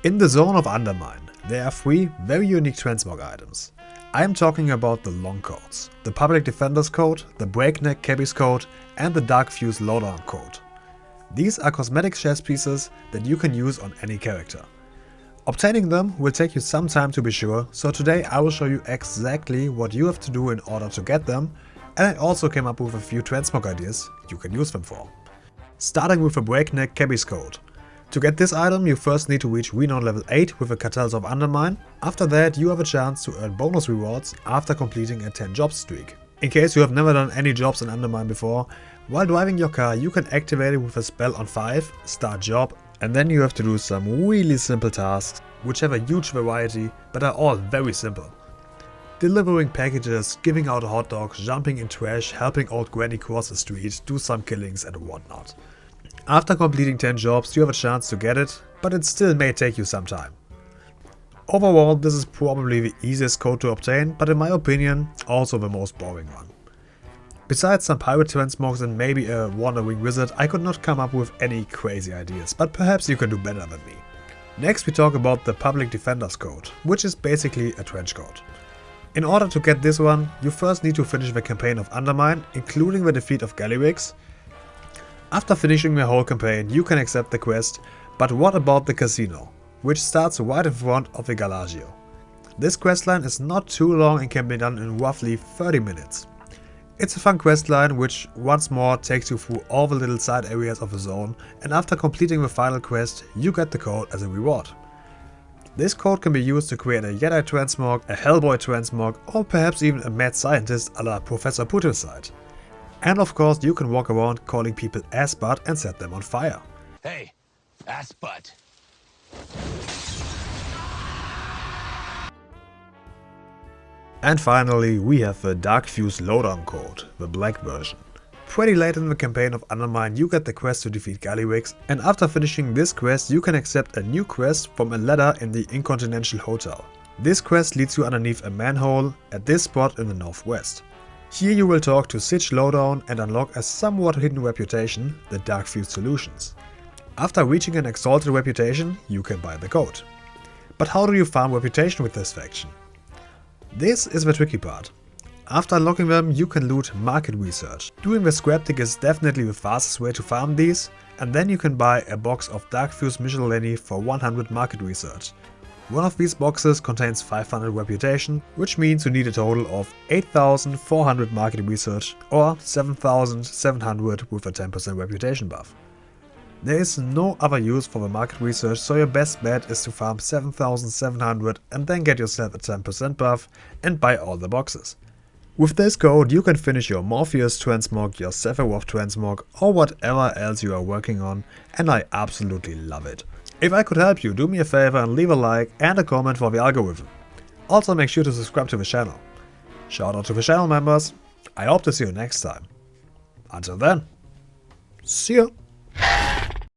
In the zone of Undermine, there are 3 very unique Transmog items. I am talking about the long codes, the Public Defender's code, the Breakneck cabbie's code and the Darkfuse Lowdown code. These are cosmetic chest pieces that you can use on any character. Obtaining them will take you some time to be sure, so today I will show you exactly what you have to do in order to get them, and I also came up with a few Transmog ideas you can use them for. Starting with the Breakneck cabbie's code. To get this item, you first need to reach renown level 8 with the Cartels of Undermine. After that, you have a chance to earn bonus rewards after completing a 10 job streak. In case you have never done any jobs in Undermine before, while driving your car you can activate it with a spell on 5, start job, and then you have to do some really simple tasks, which have a huge variety but are all very simple. Delivering packages, giving out hot dogs, jumping in trash, helping old granny cross the street, do some killings and whatnot. After completing 10 jobs you have a chance to get it, but it still may take you some time. Overall, this is probably the easiest code to obtain, but in my opinion also the most boring one. Besides some pirate transmogs and maybe a wandering wizard, I could not come up with any crazy ideas, but perhaps you can do better than me. Next we talk about the Public Defender's code, which is basically a trench coat. In order to get this one, you first need to finish the campaign of Undermine, including the defeat of Galliwix. After finishing the whole campaign, you can accept the quest, but what about the casino, which starts right in front of the Galagio. This questline is not too long and can be done in roughly 30 minutes. It's a fun questline which once more takes you through all the little side areas of the zone, and after completing the final quest, you get the code as a reward. This code can be used to create a Jedi Transmog, a Hellboy Transmog, or perhaps even a mad scientist a la Professor Putin's. And of course you can walk around calling people ass butt and set them on fire. Hey, ass butt. And finally we have the Darkfuse Lowdown code, the black version. Pretty late in the campaign of Undermine you get the quest to defeat Galliwix, and after finishing this quest you can accept a new quest from a ladder in the Incontinential Hotel. This quest leads you underneath a manhole at this spot in the northwest. Here you will talk to Sitch Lowdown and unlock a somewhat hidden reputation, the Darkfuse Solutions. After reaching an exalted reputation, you can buy the code. But how do you farm reputation with this faction? This is the tricky part. After unlocking them, you can loot market research. Doing the scrap tick is definitely the fastest way to farm these, and then you can buy a box of Darkfuse miscellany for 100 market research. One of these boxes contains 500 reputation, which means you need a total of 8400 market research or 7700 with a 10% reputation buff. There is no other use for the market research, so your best bet is to farm 7700 and then get yourself a 10% buff and buy all the boxes. With this code you can finish your Morpheus Transmog, your Sephiroth Transmog or whatever else you are working on, and I absolutely love it. If I could help you, do me a favor and leave a like and a comment for the algorithm. Also make sure to subscribe to the channel. Shout out to the channel members. I hope to see you next time. Until then, see ya!